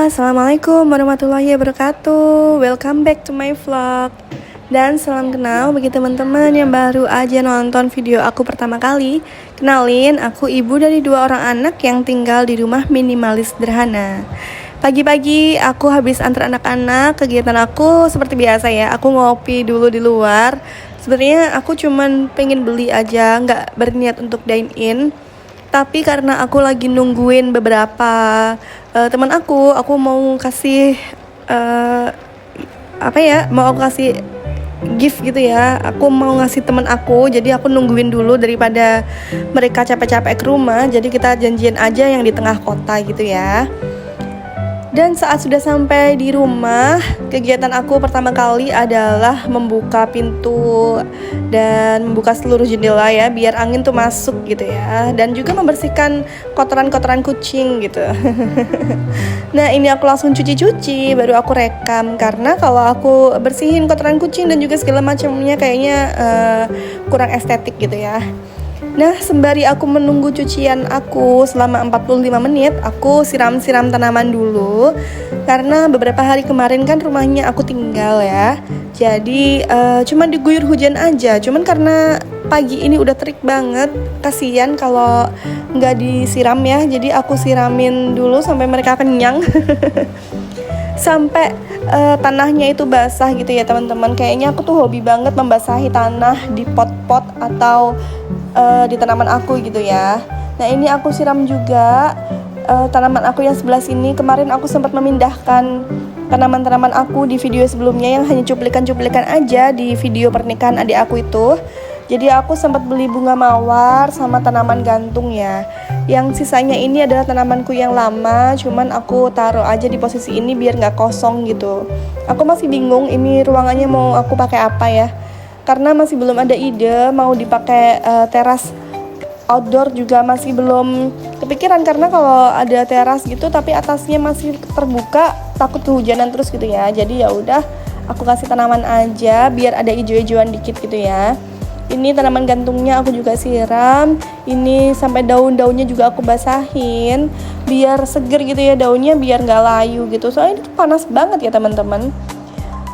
Assalamualaikum warahmatullahi wabarakatuh. Welcome back to my vlog. Dan salam kenal bagi teman-teman yang baru aja nonton video aku pertama kali. Kenalin, aku ibu dari 2 orang anak yang tinggal di rumah minimalis sederhana. Pagi-pagi aku habis antar anak-anak, kegiatan aku seperti biasa ya. Aku ngopi dulu di luar. Sebenarnya aku cuman pengen beli aja, nggak berniat untuk dine in. Tapi karena aku lagi nungguin beberapa teman aku mau kasih mau aku kasih gift gitu ya. Aku mau ngasih teman aku, jadi aku nungguin dulu daripada mereka capek-capek ke rumah. Jadi kita janjian aja yang di tengah kota gitu ya. Dan saat sudah sampai di rumah, kegiatan aku pertama kali adalah membuka pintu dan membuka seluruh jendela ya, biar angin tuh masuk gitu ya. Dan juga membersihkan kotoran-kotoran kucing gitu. Nah ini aku langsung cuci-cuci, baru aku rekam. Karena kalau aku bersihin kotoran kucing dan juga segala macamnya kayaknya kurang estetik gitu ya. Nah, sembari aku menunggu cucian aku selama 45 menit, aku siram-siram tanaman dulu. Karena beberapa hari kemarin kan rumahnya aku tinggal ya. Jadi cuma diguyur hujan aja. Cuman karena pagi ini udah terik banget, kasihan kalau nggak disiram ya. Jadi aku siramin dulu sampai mereka kenyang. Sampai tanahnya itu basah gitu ya teman-teman. Kayaknya aku tuh hobi banget membasahi tanah di pot-pot atau di tanaman aku gitu ya. Nah ini aku siram juga tanaman aku yang sebelah sini. Kemarin aku sempat memindahkan tanaman-tanaman aku di video sebelumnya yang hanya cuplikan-cuplikan aja di video pernikahan adik aku itu. Jadi aku sempat beli bunga mawar sama tanaman gantung ya. Yang sisanya ini adalah tanamanku yang lama, cuman aku taruh aja di posisi ini biar nggak kosong gitu. Aku masih bingung ini ruangannya mau aku pakai apa ya. Karena masih belum ada ide mau dipakai teras outdoor, juga masih belum kepikiran. Karena kalau ada teras gitu tapi atasnya masih terbuka, takut kehujanan terus gitu ya. Jadi ya udah aku kasih tanaman aja biar ada hijau-hijauan dikit gitu ya. Ini tanaman gantungnya aku juga siram. Ini sampai daun-daunnya juga aku basahin biar seger gitu ya daunnya, biar nggak layu gitu. Soalnya itu panas banget ya teman-teman.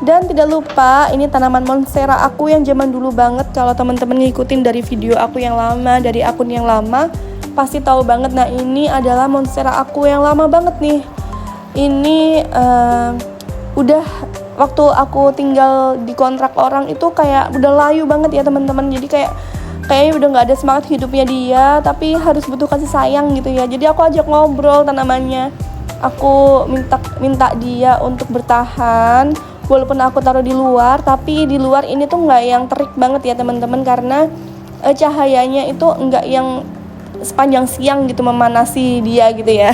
Dan tidak lupa ini tanaman monstera aku yang zaman dulu banget. Kalau teman-teman ngikutin dari video aku yang lama, dari akun yang lama, pasti tahu banget. Nah ini adalah monstera aku yang lama banget nih. Ini udah waktu aku tinggal di kontrak orang itu kayak udah layu banget ya teman-teman. Jadi kayaknya udah nggak ada semangat hidupnya dia, tapi harus butuh kasih sayang gitu ya. Jadi aku ajak ngobrol tanamannya. Aku minta dia untuk bertahan. Walaupun aku taruh di luar, tapi di luar ini tuh nggak yang terik banget ya teman-teman, karena cahayanya itu nggak yang sepanjang siang gitu memanasi dia gitu ya.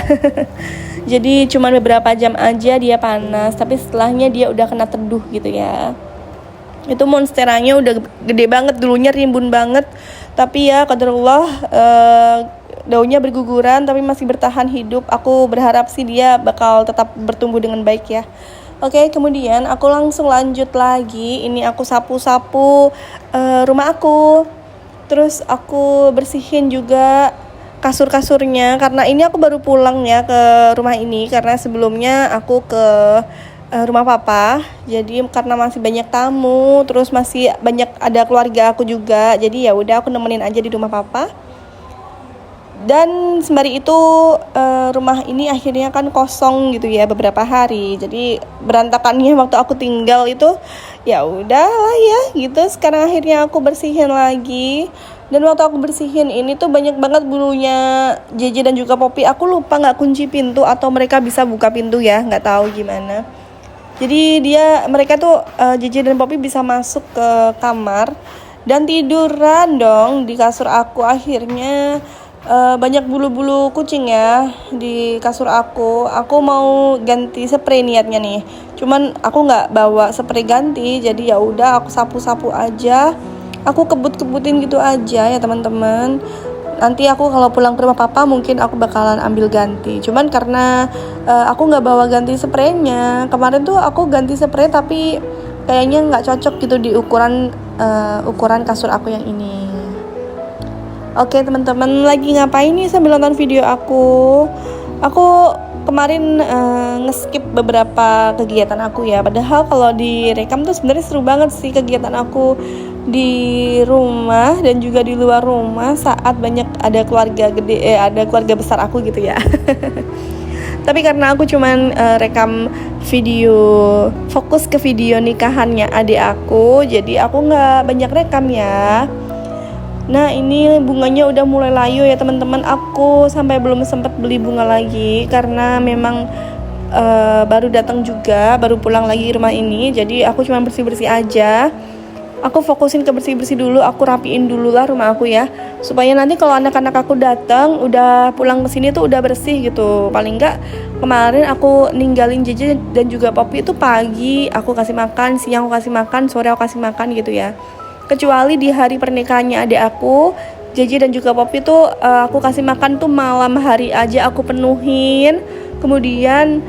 Jadi cuma beberapa jam aja dia panas, tapi setelahnya dia udah kena teduh gitu ya. Itu monsteranya udah gede banget, dulunya rimbun banget, tapi ya qadarullah daunnya berguguran tapi masih bertahan hidup. Aku berharap sih dia bakal tetap bertumbuh dengan baik ya. Oke, kemudian aku langsung lanjut lagi. Ini aku sapu-sapu rumah aku. Terus aku bersihin juga kasur-kasurnya. Karena ini aku baru pulang ya ke rumah ini. Karena sebelumnya aku ke rumah papa. Jadi karena masih banyak tamu, terus masih banyak ada keluarga aku juga. Jadi ya udah aku nemenin aja di rumah papa. Dan sembari itu rumah ini akhirnya kan kosong gitu ya beberapa hari. Jadi berantakannya waktu aku tinggal itu ya udahlah ya gitu. Sekarang akhirnya aku bersihin lagi. Dan waktu aku bersihin ini tuh banyak banget bulunya JJ dan juga Poppy. Aku lupa nggak kunci pintu atau mereka bisa buka pintu ya, nggak tahu gimana. Jadi mereka tuh JJ dan Poppy bisa masuk ke kamar dan tiduran dong di kasur aku. Akhirnya banyak bulu-bulu kucing ya di kasur aku. Aku mau ganti spray niatnya nih. Cuman aku nggak bawa spray ganti, jadi ya udah aku sapu-sapu aja. Aku kebut-kebutin gitu aja ya teman-teman. Nanti aku kalau pulang ke rumah papa mungkin aku bakalan ambil ganti. Cuman karena aku nggak bawa ganti spraynya. Kemarin tuh aku ganti spray tapi kayaknya nggak cocok gitu di ukuran kasur aku yang ini. Oke teman-teman, lagi ngapain nih sambil nonton video aku? Aku kemarin ngeskip beberapa kegiatan aku ya. Padahal kalau direkam tuh sebenarnya seru banget sih kegiatan aku di rumah dan juga di luar rumah saat banyak ada keluarga gede, ada keluarga besar aku gitu ya. Tapi karena aku cuman rekam video, fokus ke video nikahannya adik aku, jadi aku nggak banyak rekam ya. Nah ini bunganya udah mulai layu ya teman-teman. Aku sampai belum sempat beli bunga lagi karena memang baru datang juga, baru pulang lagi rumah ini. Jadi aku cuma bersih-bersih aja. Aku fokusin ke bersih-bersih dulu, aku rapiin dulu lah rumah aku ya, supaya nanti kalau anak-anak aku datang udah pulang ke sini tuh udah bersih gitu. Paling enggak kemarin aku ninggalin Jeje dan juga Poppy itu pagi aku kasih makan, siang aku kasih makan, sore aku kasih makan gitu ya. Kecuali di hari pernikahannya adik aku, Jeje dan juga Poppy tuh aku kasih makan tuh malam hari aja aku penuhin. Kemudian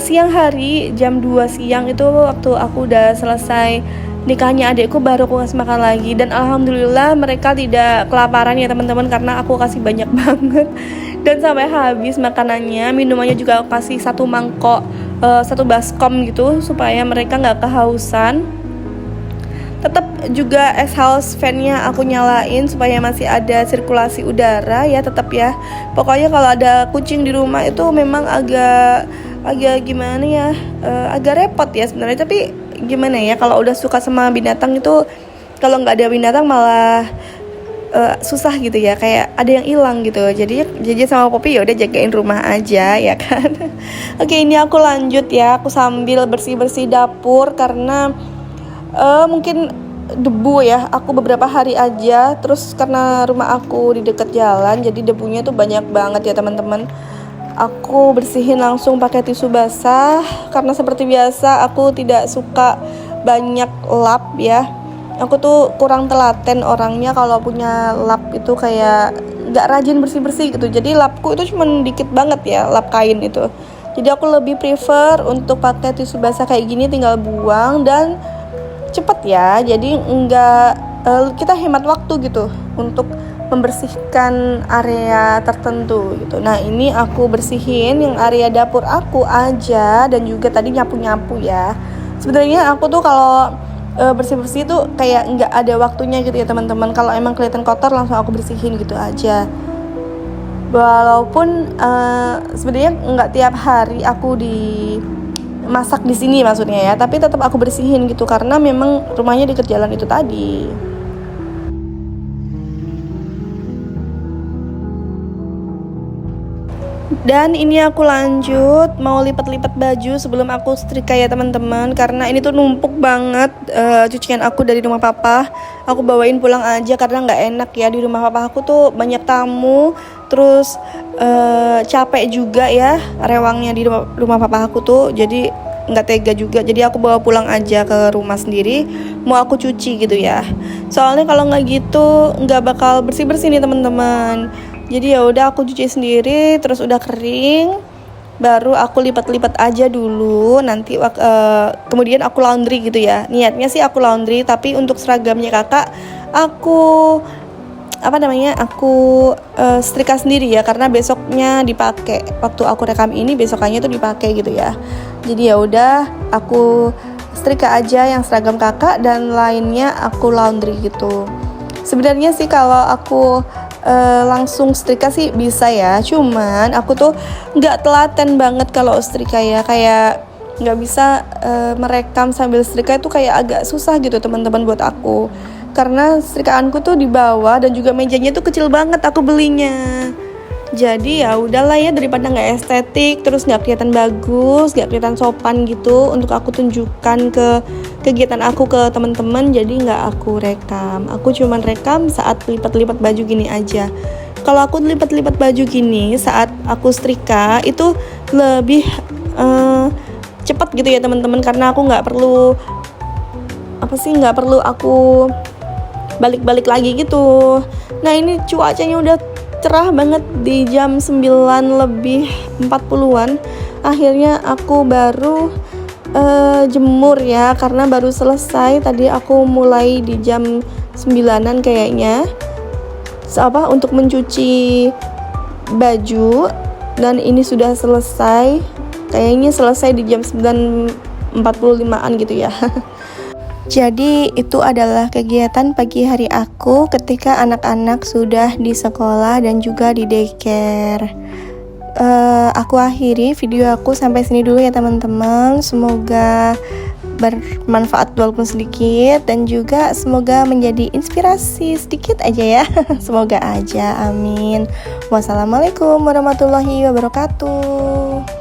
siang hari jam 2 siang itu waktu aku udah selesai nikahnya adikku baru aku kasih makan lagi. Dan alhamdulillah mereka tidak kelaparan ya teman-teman, karena aku kasih banyak banget dan sampai habis makanannya. Minumannya juga aku kasih satu mangkok, satu baskom gitu supaya mereka nggak kehausan. Tetap juga es house fan-nya aku nyalain supaya masih ada sirkulasi udara ya, tetap ya. Pokoknya kalau ada kucing di rumah itu memang agak gimana ya, agak repot ya sebenarnya. Tapi gimana ya, kalau udah suka sama binatang itu, kalau nggak ada binatang malah susah gitu ya, kayak ada yang hilang gitu. Jadi Jeje sama Poppy ya udah jagain rumah aja ya kan. Oke, ini aku lanjut ya, aku sambil bersih-bersih dapur karena mungkin debu ya, aku beberapa hari aja, terus karena rumah aku di dekat jalan jadi debunya tuh banyak banget ya teman-teman. Aku bersihin langsung pakai tisu basah karena seperti biasa aku tidak suka banyak lap ya. Aku tuh kurang telaten orangnya, kalau punya lap itu kayak gak rajin bersih-bersih gitu. Jadi lapku itu cuma dikit banget ya, lap kain itu. Jadi aku lebih prefer untuk pakai tisu basah kayak gini, tinggal buang dan cepet ya. Jadi kita hemat waktu gitu untuk membersihkan area tertentu gitu. Nah ini aku bersihin yang area dapur aku aja dan juga tadi nyapu-nyapu ya. Sebenarnya aku tuh kalau bersih-bersih tuh kayak nggak ada waktunya gitu ya teman-teman. Kalau emang kelihatan kotor langsung aku bersihin gitu aja. Walaupun sebenarnya nggak tiap hari aku masak di sini maksudnya ya, tapi tetap aku bersihin gitu karena memang rumahnya dekat jalan itu tadi. Dan ini aku lanjut mau lipat-lipat baju sebelum aku setrika ya teman-teman, karena ini tuh numpuk banget cucian aku dari rumah papa. Aku bawain pulang aja karena nggak enak ya, di rumah papa aku tuh banyak tamu, terus capek juga ya rewangnya di rumah papa aku tuh, jadi nggak tega juga. Jadi aku bawa pulang aja ke rumah sendiri, mau aku cuci gitu ya. Soalnya kalau nggak gitu nggak bakal bersih-bersih nih teman-teman. Jadi ya udah aku cuci sendiri, terus udah kering baru aku lipat-lipat aja dulu. Nanti kemudian aku laundry gitu ya. Niatnya sih aku laundry, tapi untuk seragamnya kakak aku setrika sendiri ya, karena besoknya dipakai. Waktu aku rekam ini besokannya tuh dipakai gitu ya. Jadi ya udah aku setrika aja yang seragam kakak dan lainnya aku laundry gitu. Sebenarnya sih kalau aku langsung setrika sih bisa ya, cuman aku tuh nggak telaten banget kalau setrika ya, kayak nggak bisa merekam sambil setrika itu kayak agak susah gitu teman-teman buat aku, karena setrikaanku tuh di bawah dan juga mejanya tuh kecil banget aku belinya. Jadi ya udahlah ya, daripada nggak estetik terus nggak kelihatan bagus, nggak kelihatan sopan gitu untuk aku tunjukkan ke kegiatan aku ke teman-teman, jadi nggak aku rekam. Aku cuman rekam saat lipat-lipat baju gini aja. Kalau aku lipat-lipat baju gini saat aku setrika itu lebih cepat gitu ya teman-teman, karena aku nggak perlu aku balik-balik lagi gitu. Nah ini cuacanya udah cerah banget di jam 9 lebih 40-an. Akhirnya aku baru jemur ya, karena baru selesai. Tadi aku mulai di jam 9-an kayaknya untuk mencuci baju. Dan ini sudah selesai. Kayaknya selesai di jam 9.45an gitu ya. Jadi itu adalah kegiatan pagi hari aku ketika anak-anak sudah di sekolah dan juga di daycare. Aku akhiri video aku sampai sini dulu ya teman-teman. Semoga bermanfaat walaupun sedikit, dan juga semoga menjadi inspirasi sedikit aja ya. Semoga aja, amin. Wassalamualaikum warahmatullahi wabarakatuh.